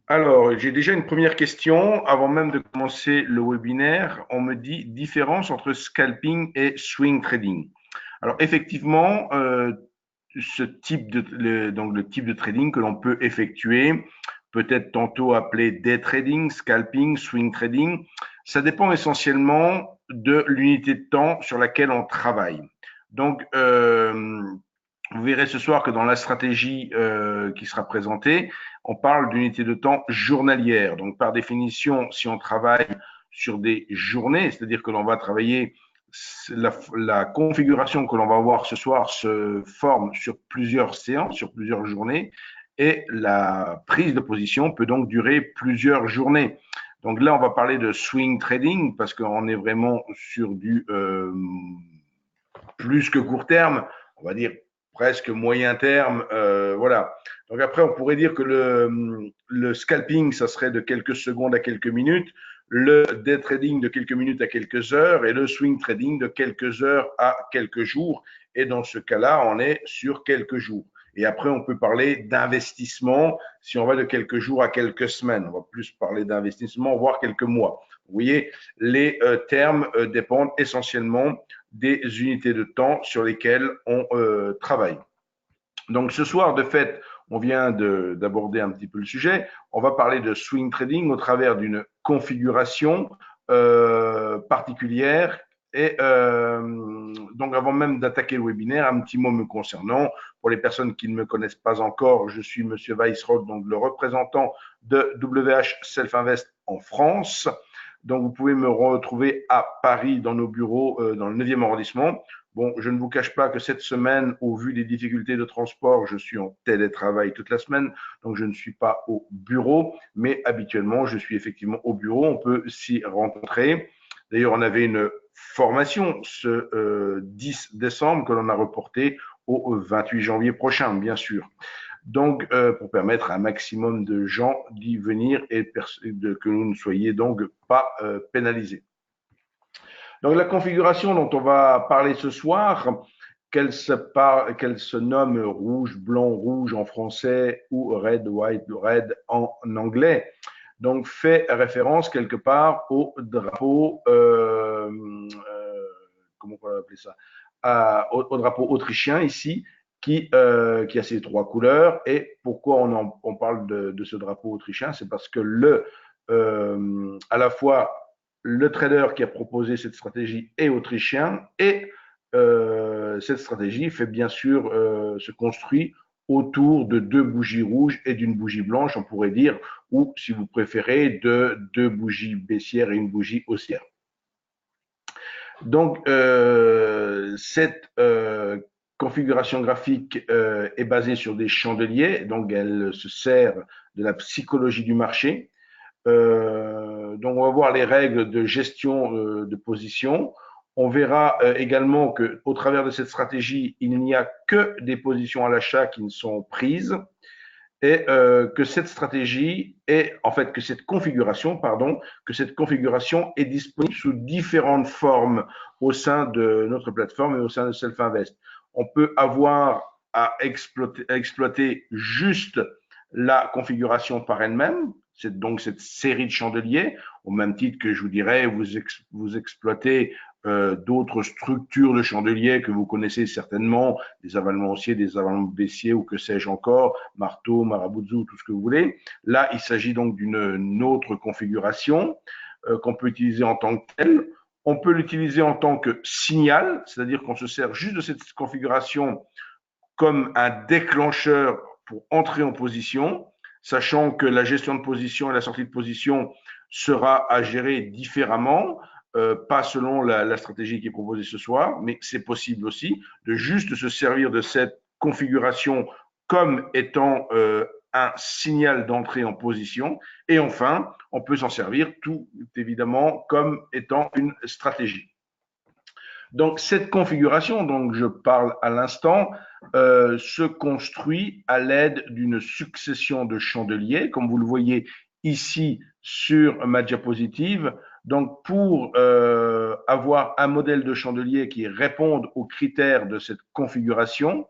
Alors, j'ai déjà une première question. Avant même de commencer le webinaire, on me dit différence entre scalping et swing trading. Alors, effectivement, ce type donc le type de trading que l'on peut effectuer, peut-être tantôt appelé day trading, scalping, swing trading, ça dépend essentiellement de l'unité de temps sur laquelle on travaille. Donc, vous verrez ce soir que dans la stratégie qui sera présentée, on parle d'unité de temps journalière. Donc, par définition, si on travaille sur des journées, c'est-à-dire que l'on va travailler la configuration que l'on va voir ce soir se forme sur plusieurs séances, sur plusieurs journées, et la prise de position peut donc durer plusieurs journées. Donc là, on va parler de swing trading parce qu'on est vraiment sur du plus que court terme, on va dire presque moyen terme. Voilà. Donc après, on pourrait dire que le scalping, ça serait de quelques secondes à quelques minutes, le day trading de quelques minutes à quelques heures et le swing trading de quelques heures à quelques jours. Et dans ce cas-là, on est sur quelques jours. Et après, on peut parler d'investissement si on va de quelques jours à quelques semaines. On va plus parler d'investissement, voire quelques mois. Vous voyez, les termes dépendent essentiellement des unités de temps sur lesquelles on travaille. Donc ce soir, de fait, on vient d'aborder un petit peu le sujet. On va parler de swing trading au travers d'une configuration particulière. Et donc, avant même d'attaquer le webinaire, un petit mot me concernant. Pour les personnes qui ne me connaissent pas encore, je suis Monsieur Weissroth, donc le représentant de WH Self Invest en France. Donc, vous pouvez me retrouver à Paris dans nos bureaux dans le 9e arrondissement. Bon, je ne vous cache pas que cette semaine, au vu des difficultés de transport, je suis en télétravail toute la semaine, donc je ne suis pas au bureau, mais habituellement, je suis effectivement au bureau. On peut s'y rencontrer. D'ailleurs, on avait une formation ce 10 décembre que l'on a reportée au 28 janvier prochain, bien sûr. Donc, pour permettre à un maximum de gens d'y venir et que vous ne soyez donc pas pénalisés. Donc, la configuration dont on va parler ce soir, qu'elle se nomme rouge, blanc, rouge en français ou red, white, red en anglais, donc fait référence quelque part au drapeau, comment on va appeler ça, au drapeau autrichien ici, qui a ces trois couleurs. Et pourquoi on parle de ce drapeau autrichien? C'est parce que à la fois le trader qui a proposé cette stratégie est autrichien et cette stratégie fait bien sûr se construit autour de deux bougies rouges et d'une bougie blanche, on pourrait dire, ou si vous préférez, de deux bougies baissières et une bougie haussière. Donc, cette configuration graphique est basée sur des chandeliers, donc elle se sert de la psychologie du marché. Donc, on va voir les règles de gestion de position. On verra également qu'au travers de cette stratégie, il n'y a que des positions à l'achat qui ne sont prises et que cette stratégie est, en fait, que cette configuration, pardon, que cette configuration est disponible sous différentes formes au sein de notre plateforme et au sein de Self Invest. On peut avoir à exploiter juste la configuration par elle-même, c'est donc cette série de chandeliers, au même titre que je vous dirais, vous exploitez d'autres structures de chandeliers que vous connaissez certainement, des avalements haussiers, des avalements baissiers ou que sais-je encore, marteau, maraboutzou, tout ce que vous voulez. Là, il s'agit donc d'une autre configuration qu'on peut utiliser en tant que telle. On peut l'utiliser en tant que signal, c'est-à-dire qu'on se sert juste de cette configuration comme un déclencheur pour entrer en position, sachant que la gestion de position et la sortie de position sera à gérer différemment, pas selon la stratégie qui est proposée ce soir, mais c'est possible aussi de juste se servir de cette configuration comme étant un signal d'entrée en position. Et enfin, on peut s'en servir tout évidemment comme étant une stratégie. Donc, cette configuration dont je parle à l'instant se construit à l'aide d'une succession de chandeliers, comme vous le voyez ici sur ma diapositive. Donc, pour avoir un modèle de chandelier qui réponde aux critères de cette configuration,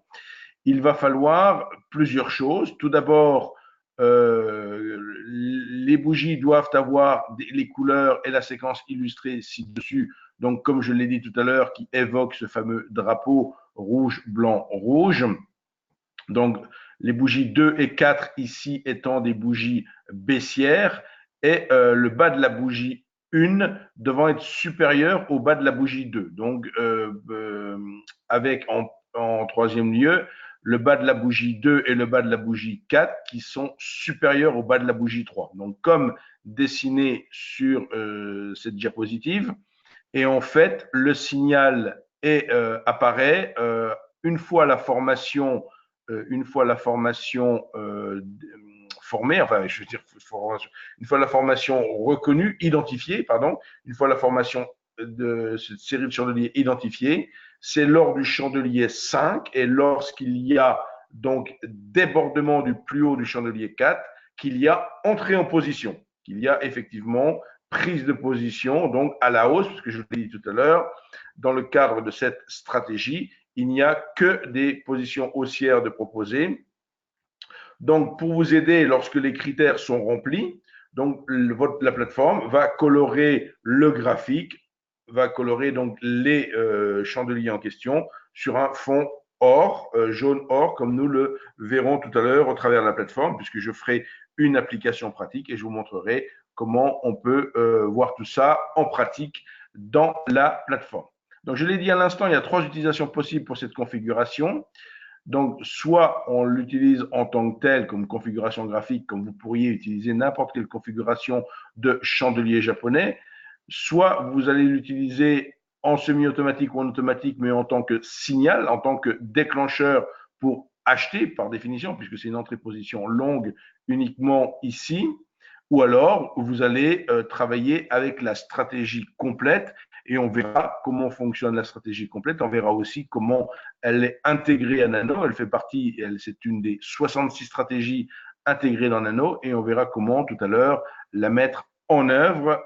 il va falloir plusieurs choses. Tout d'abord, Les bougies doivent avoir les couleurs et la séquence illustrée ci-dessus. Donc, comme je l'ai dit tout à l'heure, qui évoque ce fameux drapeau rouge, blanc, rouge. Donc, les bougies 2 et 4 ici étant des bougies baissières et le bas de la bougie 1 devant être supérieur au bas de la bougie 2. Donc, avec en troisième lieu, le bas de la bougie 2 et le bas de la bougie 4 qui sont supérieurs au bas de la bougie 3. Donc, comme dessiné sur cette diapositive. Et en fait, le signal apparaît une fois la formation formée, enfin, je veux dire, une fois la formation reconnue, identifiée, pardon, une fois la formation de cette série de chandeliers identifiée, c'est lors du chandelier 5 et lorsqu'il y a donc débordement du plus haut du chandelier 4 qu'il y a entrée en position, qu'il y a effectivement prise de position, donc à la hausse, puisque je vous l'ai dit tout à l'heure, dans le cadre de cette stratégie, il n'y a que des positions haussières de proposer. Donc, pour vous aider, lorsque les critères sont remplis, donc la plateforme va colorer le graphique, va colorer donc les chandeliers en question sur un fond or, jaune or, comme nous le verrons tout à l'heure au travers de la plateforme, puisque je ferai une application pratique et je vous montrerai comment on peut voir tout ça en pratique dans la plateforme. Donc, je l'ai dit à l'instant, il y a 3 utilisations possibles pour cette configuration. Donc, soit on l'utilise en tant que tel, comme configuration graphique, comme vous pourriez utiliser n'importe quelle configuration de chandelier japonais, soit vous allez l'utiliser en semi-automatique ou en automatique, mais en tant que signal, en tant que déclencheur pour acheter, par définition, puisque c'est une entrée-position longue uniquement ici, ou alors vous allez travailler avec la stratégie complète et on verra comment fonctionne la stratégie complète. On verra aussi comment elle est intégrée à Nano. Elle fait partie, c'est une des 66 stratégies intégrées dans Nano et on verra comment tout à l'heure la mettre en œuvre.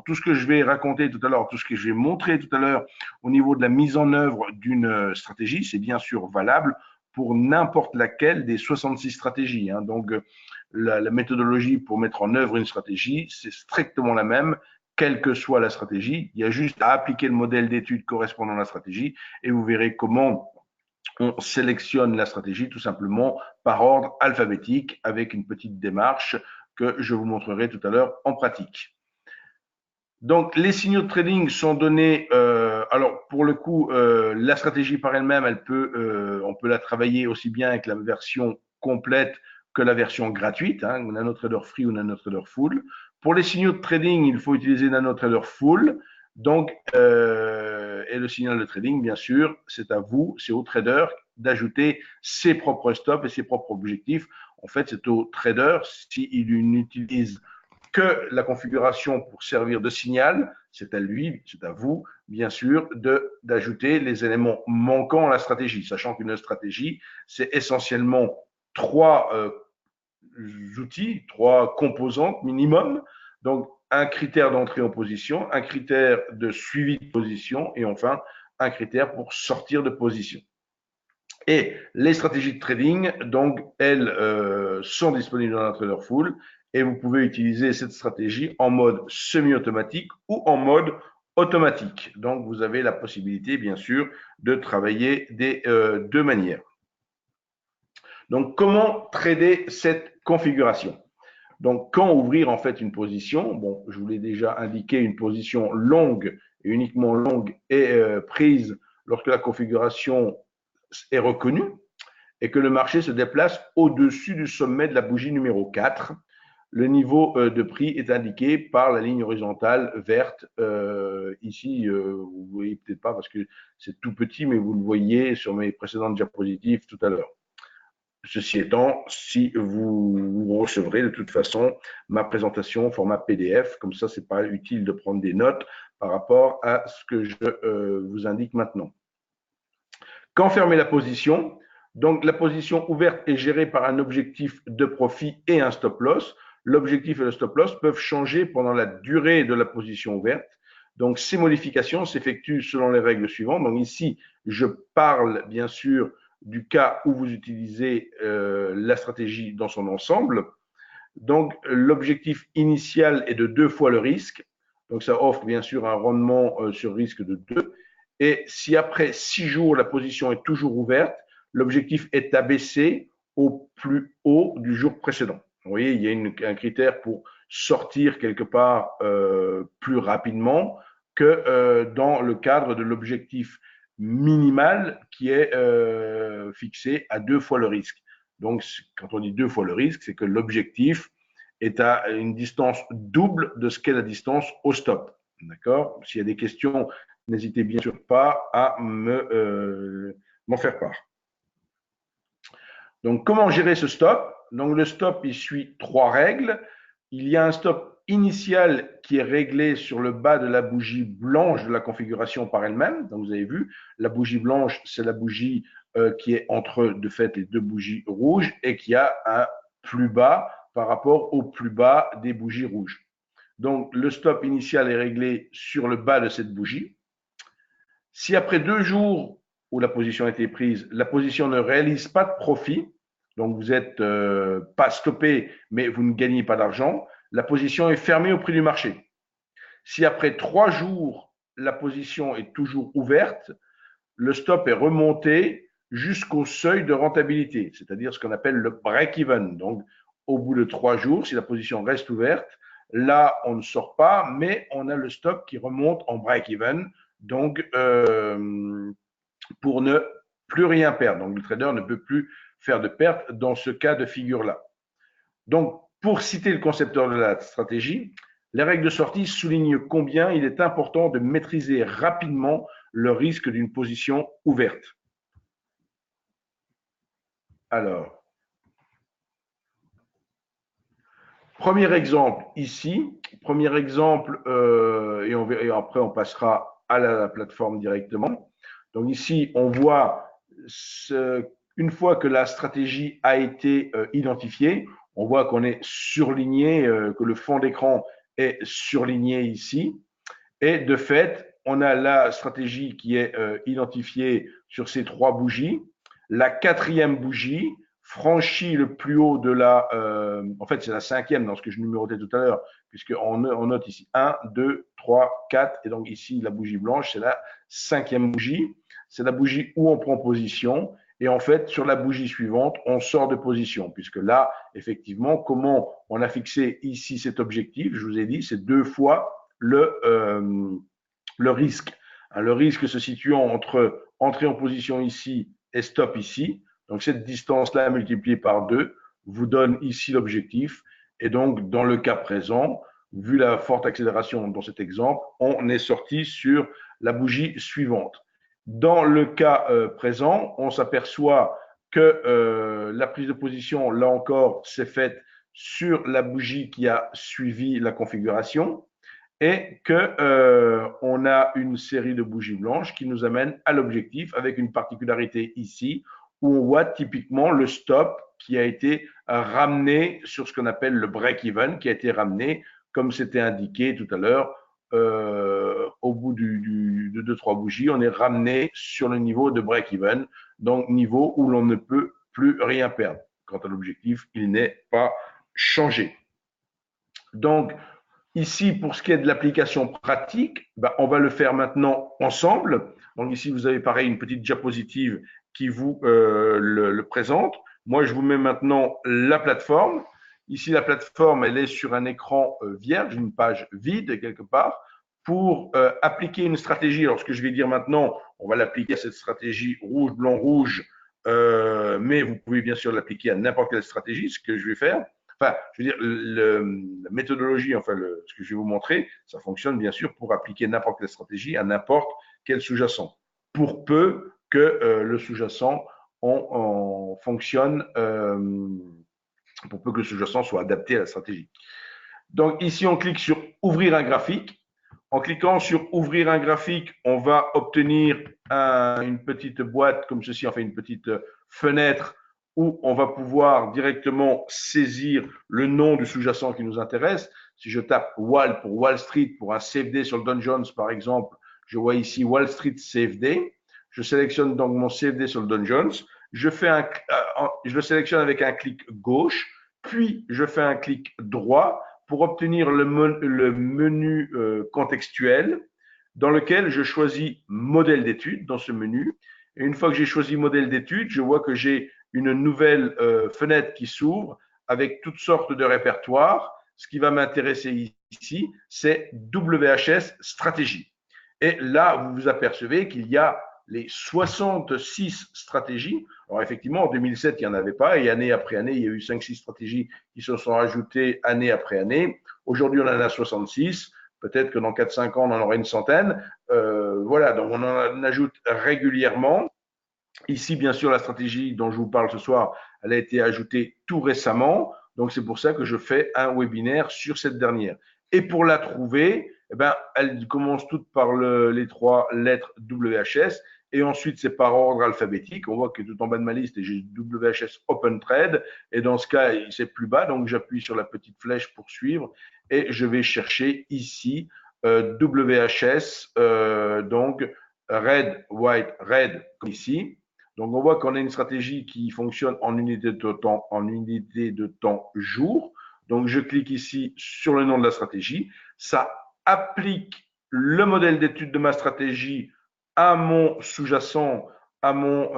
Tout ce que je vais raconter tout à l'heure, tout ce que je vais montrer tout à l'heure au niveau de la mise en œuvre d'une stratégie, c'est bien sûr valable pour n'importe laquelle des 66 stratégies. Hein. Donc, la méthodologie pour mettre en œuvre une stratégie, c'est strictement la même, quelle que soit la stratégie. Il y a juste à appliquer le modèle d'étude correspondant à la stratégie et vous verrez comment on sélectionne la stratégie tout simplement par ordre alphabétique avec une petite démarche que je vous montrerai tout à l'heure en pratique. Donc, les signaux de trading sont donnés. Alors, pour le coup, la stratégie par elle-même, on peut la travailler aussi bien avec la version complète que la version gratuite, hein, NanoTrader Free ou NanoTrader Full. Pour les signaux de trading, il faut utiliser NanoTrader Full. Donc, et le signal de trading, bien sûr, c'est à vous, c'est au trader d'ajouter ses propres stops et ses propres objectifs. En fait, c'est au trader s'il n'utilise que la configuration pour servir de signal, c'est à lui, c'est à vous, bien sûr, d'ajouter les éléments manquants à la stratégie, sachant qu'une stratégie, c'est essentiellement 3 outils, 3 composantes minimum. Donc, un critère d'entrée en position, un critère de suivi de position et enfin, un critère pour sortir de position. Et les stratégies de trading, donc, elles sont disponibles dans la Trader Full et vous pouvez utiliser cette stratégie en mode semi-automatique ou en mode automatique. Donc, vous avez la possibilité, bien sûr, de travailler des deux manières. Donc, comment trader cette configuration? Donc, quand ouvrir en fait une position? Bon, je vous l'ai déjà indiqué, une position longue et uniquement longue est prise lorsque la configuration est reconnue et que le marché se déplace au-dessus du sommet de la bougie numéro 4. Le niveau de prix est indiqué par la ligne horizontale verte. Ici, vous ne voyez peut-être pas parce que c'est tout petit, mais vous le voyez sur mes précédentes diapositives tout à l'heure. Ceci étant, si vous recevrez de toute façon ma présentation au format PDF, comme ça, ce n'est pas utile de prendre des notes par rapport à ce que je vous indique maintenant. Quand fermer la position, donc la position ouverte est gérée par un objectif de profit et un stop loss. L'objectif et le stop loss peuvent changer pendant la durée de la position ouverte. Donc ces modifications s'effectuent selon les règles suivantes. Donc ici, je parle bien sûr du cas où vous utilisez la stratégie dans son ensemble. Donc, l'objectif initial est de 2 fois le risque. Donc, ça offre bien sûr un rendement sur risque de 2. Et si après 6 jours, la position est toujours ouverte, l'objectif est abaissé au plus haut du jour précédent. Vous voyez, il y a un critère pour sortir quelque part plus rapidement que dans le cadre de l'objectif minimal qui est fixé à 2 fois le risque. Donc, quand on dit 2 fois le risque, c'est que l'objectif est à une distance double de ce qu'est la distance au stop. D'accord? S'il y a des questions, n'hésitez bien sûr pas à m'en faire part. Donc, comment gérer ce stop? Donc, le stop, il suit 3 règles. Il y a un stop initial qui est réglé sur le bas de la bougie blanche de la configuration par elle-même. Donc, vous avez vu, la bougie blanche, c'est la bougie qui est entre, de fait, les 2 bougies rouges et qui a un plus bas par rapport au plus bas des bougies rouges. Donc, le stop initial est réglé sur le bas de cette bougie. Si après 2 jours où la position a été prise, la position ne réalise pas de profit, donc vous n'êtes pas stoppé, mais vous ne gagnez pas d'argent, la position est fermée au prix du marché. Si après 3 jours, la position est toujours ouverte, le stop est remonté jusqu'au seuil de rentabilité, c'est-à-dire ce qu'on appelle le break-even. Donc, au bout de 3 jours, si la position reste ouverte, là, on ne sort pas, mais on a le stop qui remonte en break-even. Donc, pour ne plus rien perdre. Donc, le trader ne peut plus faire de perte dans ce cas de figure-là. Donc, pour citer le concepteur de la stratégie, les règles de sortie soulignent combien il est important de maîtriser rapidement le risque d'une position ouverte. Alors, premier exemple ici, premier exemple, et après on passera à la plateforme directement. Donc ici, on voit une fois que la stratégie a été identifiée, on voit qu'on est surligné, que le fond d'écran est surligné ici. Et de fait, on a la stratégie qui est identifiée sur ces 3 bougies. La 4e bougie franchit le plus haut de la… en fait, c'est la 5e dans ce que je numérotais tout à l'heure, puisqu'on note ici 1, 2, 3, 4. Et donc ici, la bougie blanche, c'est la 5e bougie. C'est la bougie où on prend position. Et en fait, sur la bougie suivante, on sort de position, puisque là, effectivement, comment on a fixé ici cet objectif, je vous ai dit, c'est 2 fois le risque. Le risque se situant entre entrée en position ici et stop ici. Donc, cette distance-là multipliée par 2 vous donne ici l'objectif. Et donc, dans le cas présent, vu la forte accélération dans cet exemple, on est sorti sur la bougie suivante. Dans le cas présent, on s'aperçoit que la prise de position, là encore, s'est faite sur la bougie qui a suivi la configuration et qu'on a une série de bougies blanches qui nous amène à l'objectif avec une particularité ici où on voit typiquement le stop qui a été ramené sur ce qu'on appelle le break-even, qui a été ramené, comme c'était indiqué tout à l'heure, au bout de 2-3 bougies, on est ramené sur le niveau de break-even, donc niveau où l'on ne peut plus rien perdre. Quant à l'objectif, il n'est pas changé. Donc, ici, pour ce qui est de l'application pratique, on va le faire maintenant ensemble. Donc ici, vous avez pareil une petite diapositive qui vous le présente. Moi, je vous mets maintenant la plateforme. Ici, la plateforme, elle est sur un écran vierge, une page vide quelque part. Pour appliquer une stratégie, alors ce que je vais dire maintenant, on va l'appliquer à cette stratégie rouge, blanc, rouge, mais vous pouvez bien sûr l'appliquer à n'importe quelle stratégie, ce que je vais faire. Enfin, je veux dire, la méthodologie, enfin, ce que je vais vous montrer, ça fonctionne bien sûr pour appliquer n'importe quelle stratégie à n'importe quel sous-jacent, pour peu que le sous-jacent fonctionne, pour peu que le sous-jacent soit adapté à la stratégie. Donc ici, on clique sur ouvrir un graphique. En cliquant sur ouvrir un graphique, on va obtenir une petite boîte comme ceci, enfin une petite fenêtre où on va pouvoir directement saisir le nom du sous-jacent qui nous intéresse. Si je tape Wall pour Wall Street, pour un CFD sur le Dow Jones par exemple, je vois ici Wall Street CFD. Je sélectionne donc mon CFD sur le Dow Jones. je le sélectionne avec un clic gauche, puis je fais un clic droit pour obtenir le menu contextuel dans lequel je choisis modèle d'étude dans ce menu. Et une fois que j'ai choisi modèle d'étude, je vois que j'ai une nouvelle fenêtre qui s'ouvre avec toutes sortes de répertoires. Ce qui va m'intéresser ici, c'est WHS stratégie. Et là, vous vous apercevez qu'il y a les 66 stratégies. Alors effectivement, en 2007, il n'y en avait pas, et année après année, il y a eu 5-6 stratégies qui se sont ajoutées année après année. Aujourd'hui, on en a 66. Peut-être que dans 4-5 ans, on en aura une centaine. Voilà, donc on en ajoute régulièrement. Ici, bien sûr, la stratégie dont je vous parle ce soir, elle a été ajoutée tout récemment. Donc, c'est pour ça que je fais un webinaire sur cette dernière. Et pour la trouver, eh ben, elle commence toutes par les 3 lettres WHS. Et ensuite, c'est par ordre alphabétique. On voit que tout en bas de ma liste, j'ai WHS Open Trade. Et dans ce cas, c'est plus bas. Donc, j'appuie sur la petite flèche pour suivre. Et je vais chercher ici WHS, donc Red, White, Red, comme ici. Donc, on voit qu'on a une stratégie qui fonctionne en unité de temps jour. Donc, je clique ici sur le nom de la stratégie. Ça applique le modèle d'étude de ma stratégie à mon sous-jacent, à mon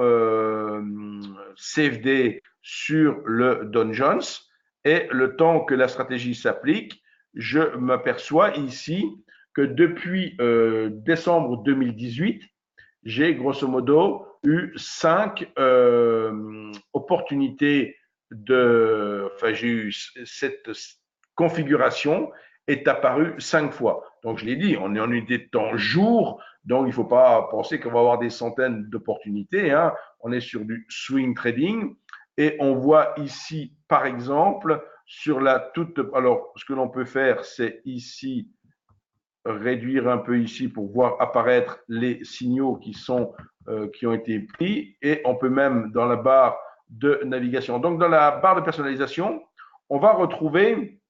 CFD sur le Dow Jones. Et le temps que la stratégie s'applique, je m'aperçois ici que depuis décembre 2018, j'ai grosso modo eu 5 opportunités enfin j'ai eu cette configuration est apparue 5 fois. Donc je l'ai dit, on est en unité de temps jour, donc il ne faut pas penser qu'on va avoir des centaines d'opportunités. Hein. On est sur du swing trading et on voit ici, par exemple, sur la toute. Alors, ce que l'on peut faire, c'est ici réduire un peu ici pour voir apparaître les signaux qui ont été pris et on peut même dans la barre de navigation. Donc dans la barre de personnalisation, on va retrouver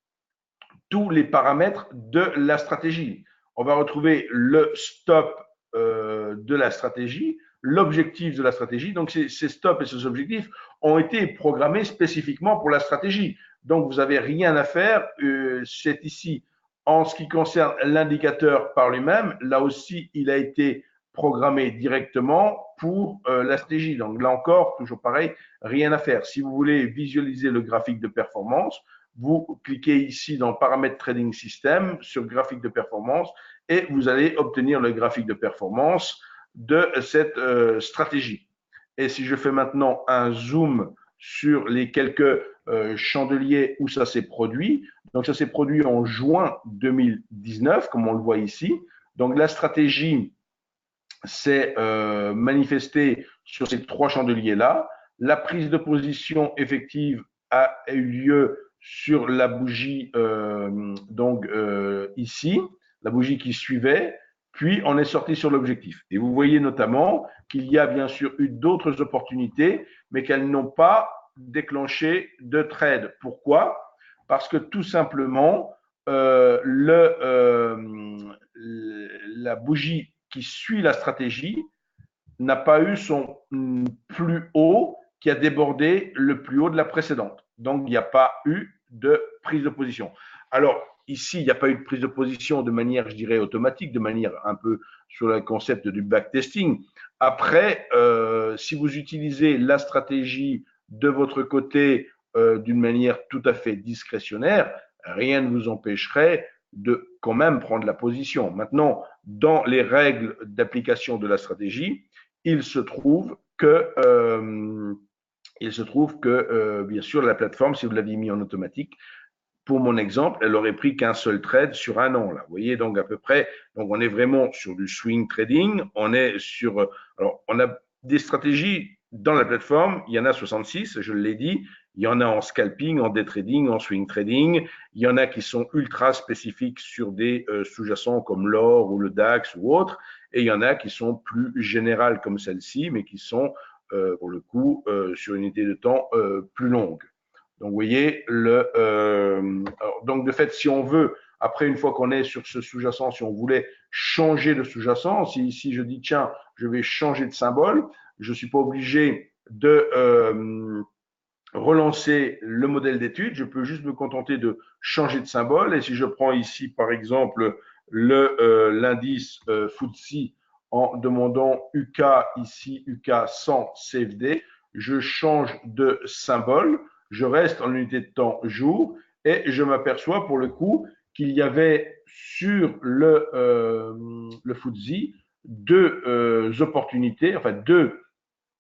tous les paramètres de la stratégie. On va retrouver le stop de la stratégie, l'objectif de la stratégie. Donc ces stops et ces objectifs ont été programmés spécifiquement pour la stratégie. Donc vous n'avez rien à faire. C'est ici en ce qui concerne l'indicateur par lui-même, là aussi, il a été programmé directement pour la stratégie. Donc là encore, toujours pareil, rien à faire. Si vous voulez visualiser le graphique de performance, vous cliquez ici dans Paramètres Trading System sur Graphique de performance et vous allez obtenir le graphique de performance de cette stratégie. Et si je fais maintenant un zoom sur les quelques chandeliers où ça s'est produit, donc ça s'est produit en juin 2019, comme on le voit ici. Donc la stratégie s'est manifestée sur ces 3 chandeliers-là. La prise de position effective a eu lieu sur la bougie ici, la bougie qui suivait, puis on est sorti sur l'objectif. Et vous voyez notamment qu'il y a bien sûr eu d'autres opportunités, mais qu'elles n'ont pas déclenché de trade. Pourquoi? Parce que tout simplement, la bougie qui suit la stratégie n'a pas eu son plus haut qui a débordé le plus haut de la précédente. Donc, il n'y a pas eu de prise de position. Alors, ici, il n'y a pas eu de prise de position de manière, je dirais, automatique, de manière un peu sur le concept du backtesting. Après, si vous utilisez la stratégie de votre côté d'une manière tout à fait discrétionnaire, rien ne vous empêcherait de quand même prendre la position. Maintenant, dans les règles d'application de la stratégie, il se trouve que bien sûr, la plateforme, si vous l'aviez mis en automatique, pour mon exemple, elle aurait pris qu'un seul trade sur un an. Là. Vous voyez, donc à peu près, donc on est vraiment sur du swing trading. On est sur, alors on a des stratégies dans la plateforme. Il y en a 66, je l'ai dit. Il y en a en scalping, en day trading, en swing trading. Il y en a qui sont ultra spécifiques sur des sous-jacents comme l'or ou le DAX ou autres. Et il y en a qui sont plus générales comme celle-ci, mais qui sont pour le coup sur une unité de temps plus longue. Donc, vous voyez, donc de fait, si on veut, après, une fois qu'on est sur ce sous-jacent, si on voulait changer de sous-jacent, si ici je dis, tiens, je vais changer de symbole, je ne suis pas obligé de relancer le modèle d'étude, je peux juste me contenter de changer de symbole. Et si je prends ici, par exemple, l'indice FTSE en demandant UK, ici UK 100 CFD, je change de symbole, je reste en unité de temps jour et je m'aperçois pour le coup qu'il y avait sur le FTSE deux opportunités, enfin deux,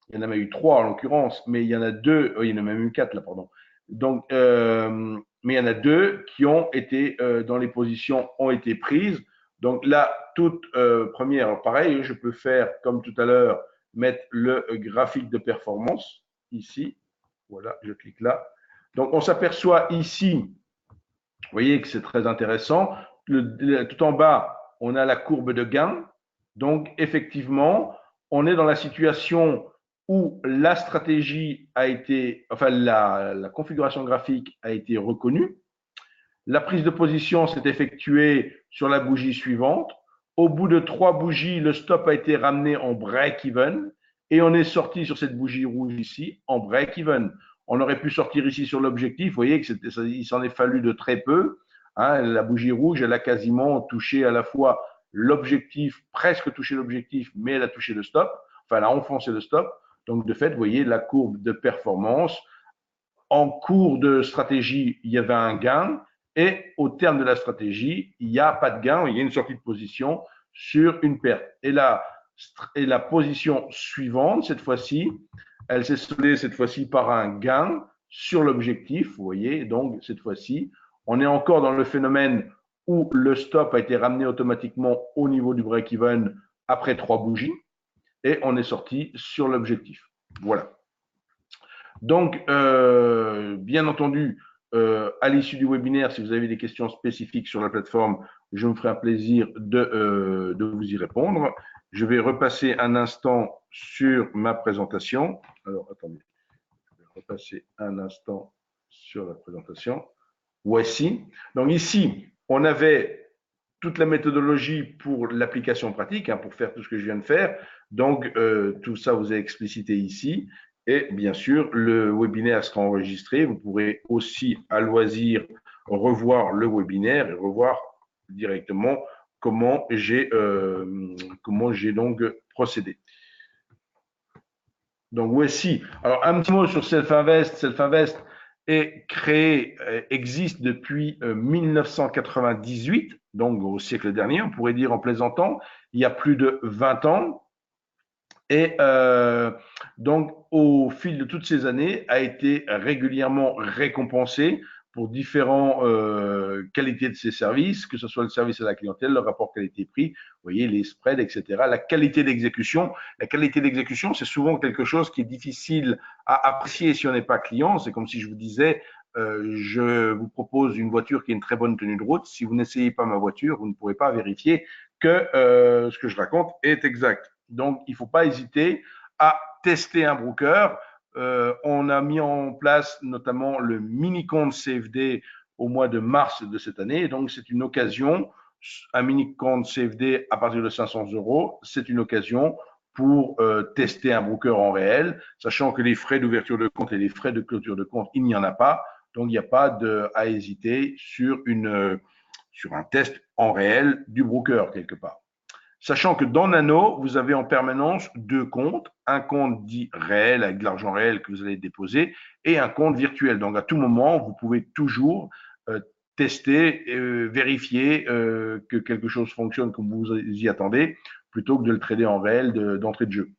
il y en a même eu trois en l'occurrence, mais il y en a deux, il y en a même eu quatre là, pardon. Donc, mais il y en a deux qui ont été dans les positions ont été prises. Donc là, toute première, alors pareil, je peux faire comme tout à l'heure, mettre le graphique de performance ici. Voilà, je clique là. Donc on s'aperçoit ici, vous voyez que c'est très intéressant. Tout en bas, on a la courbe de gain. Donc effectivement, on est dans la situation où la stratégie a été, enfin la configuration graphique a été reconnue. La prise de position s'est effectuée sur la bougie suivante. Au bout de trois bougies, le stop a été ramené en break-even et on est sorti sur cette bougie rouge ici en break-even. On aurait pu sortir ici sur l'objectif. Vous voyez qu'il s'en est fallu de très peu. Hein, la bougie rouge, elle a quasiment touché à la fois l'objectif, presque touché l'objectif, mais elle a touché le stop. Enfin, elle a enfoncé le stop. Donc, de fait, vous voyez la courbe de performance. En cours de stratégie, il y avait un gain. Et au terme de la stratégie, il n'y a pas de gain, il y a une sortie de position sur une perte. Et la position suivante, cette fois-ci, elle s'est soldée cette fois-ci par un gain sur l'objectif. Vous voyez, donc cette fois-ci, on est encore dans le phénomène où le stop a été ramené automatiquement au niveau du break-even après trois bougies et on est sorti sur l'objectif. Voilà. Donc, bien entendu, à l'issue du webinaire, si vous avez des questions spécifiques sur la plateforme, je me ferai un plaisir de vous y répondre. Je vais repasser un instant sur ma présentation. Alors, attendez, je vais repasser un instant sur la présentation. Voici. Donc ici, on avait toute la méthodologie pour l'application pratique, hein, pour faire tout ce que je viens de faire. Donc, tout ça vous est explicité ici. Et bien sûr, le webinaire sera enregistré. Vous pourrez aussi, à loisir, revoir le webinaire et revoir directement comment j'ai donc procédé. Donc voici. Alors un petit mot sur Self-Invest. Self-Invest est créé, existe depuis 1998, donc au siècle dernier, on pourrait dire en plaisantant, il y a plus de 20 ans. Et donc, au fil de toutes ces années, a été régulièrement récompensé pour différentes qualités de ses services, que ce soit le service à la clientèle, le rapport qualité-prix, vous voyez, les spreads, etc. La qualité d'exécution. La qualité d'exécution, c'est souvent quelque chose qui est difficile à apprécier si on n'est pas client. C'est comme si je vous disais, je vous propose une voiture qui a une très bonne tenue de route. Si vous n'essayez pas ma voiture, vous ne pourrez pas vérifier que ce que je raconte est exact. Donc, il ne faut pas hésiter à tester un broker. On a mis en place notamment le mini-compte CFD au mois de mars de cette année. Donc, c'est une occasion, un mini-compte CFD à partir de 500 €, c'est une occasion pour tester un broker en réel, sachant que les frais d'ouverture de compte et les frais de clôture de compte, il n'y en a pas. Donc, il n'y a pas à hésiter sur un test en réel du broker quelque part. Sachant que dans Nano, vous avez en permanence deux comptes, un compte dit réel avec de l'argent réel que vous allez déposer et un compte virtuel. Donc à tout moment, vous pouvez toujours tester, vérifier que quelque chose fonctionne comme vous y attendez, plutôt que de le trader en réel d'entrée de jeu.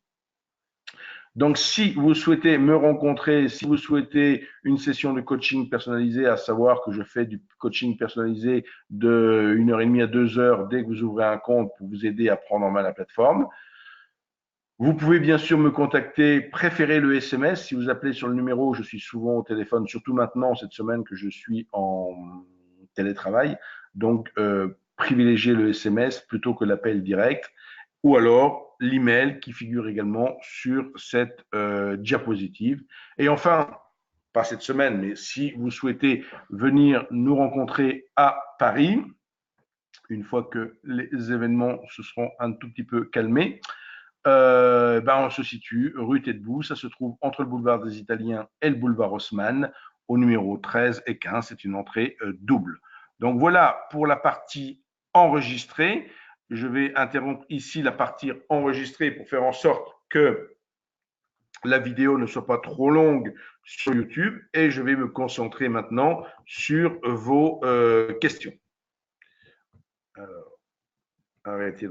Donc, si vous souhaitez me rencontrer, si vous souhaitez une session de coaching personnalisé, à savoir que je fais du coaching personnalisé de 1h30 à 2h dès que vous ouvrez un compte pour vous aider à prendre en main la plateforme. Vous pouvez bien sûr me contacter, préférez le SMS. Si vous appelez sur le numéro, je suis souvent au téléphone, surtout maintenant, cette semaine que je suis en télétravail. Donc, privilégiez le SMS plutôt que l'appel direct ou alors l'email qui figure également sur cette diapositive. Et enfin, pas cette semaine, mais si vous souhaitez venir nous rencontrer à Paris, une fois que les événements se seront un tout petit peu calmés, On se situe rue Taitbout, ça se trouve entre le boulevard des Italiens et le boulevard Haussmann, au numéro 13 et 15, c'est une entrée double. Donc voilà pour la partie enregistrée. Je vais interrompre ici la partie enregistrée pour faire en sorte que la vidéo ne soit pas trop longue sur YouTube et je vais me concentrer maintenant sur vos questions. Alors, arrêtez